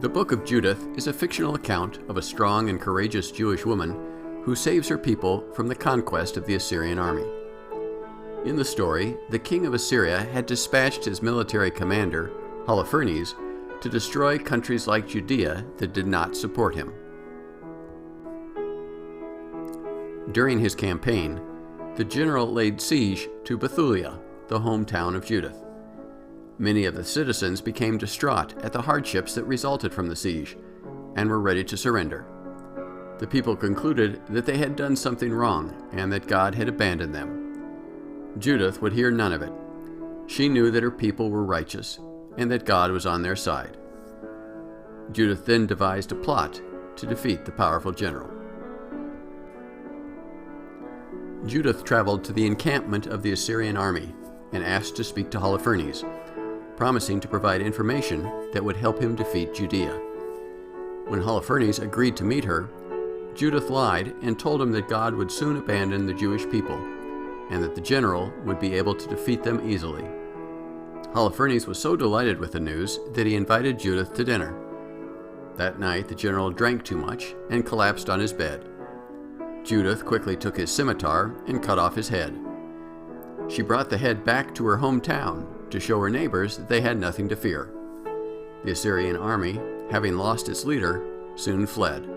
The book of Judith is a fictional account of a strong and courageous Jewish woman who saves her people from the conquest of the Assyrian army. In the story, the king of Assyria had dispatched his military commander, Holofernes, to destroy countries like Judea that did not support him. During his campaign, the general laid siege to Bethulia, the hometown of Judith. Many of the citizens became distraught at the hardships that resulted from the siege and were ready to surrender. The people concluded that they had done something wrong and that God had abandoned them. Judith would hear none of it. She knew that her people were righteous and that God was on their side. Judith then devised a plot to defeat the powerful general. Judith traveled to the encampment of the Assyrian army and asked to speak to Holofernes, promising to provide information that would help him defeat Judea. When Holofernes agreed to meet her, Judith lied and told him that God would soon abandon the Jewish people and that the general would be able to defeat them easily. Holofernes was so delighted with the news that he invited Judith to dinner. That night, the general drank too much and collapsed on his bed. Judith quickly took his scimitar and cut off his head. She brought the head back to her hometown to show her neighbors that they had nothing to fear. The Assyrian army, having lost its leader, soon fled.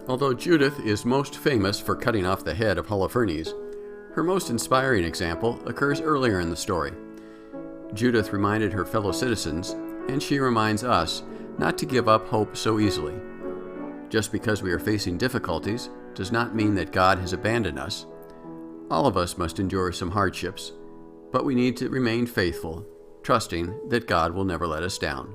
Although Judith is most famous for cutting off the head of Holofernes, her most inspiring example occurs earlier in the story. Judith reminded her fellow citizens, and she reminds us, not to give up hope so easily. Just because we are facing difficulties does not mean that God has abandoned us. All of us must endure some hardships, but we need to remain faithful, trusting that God will never let us down.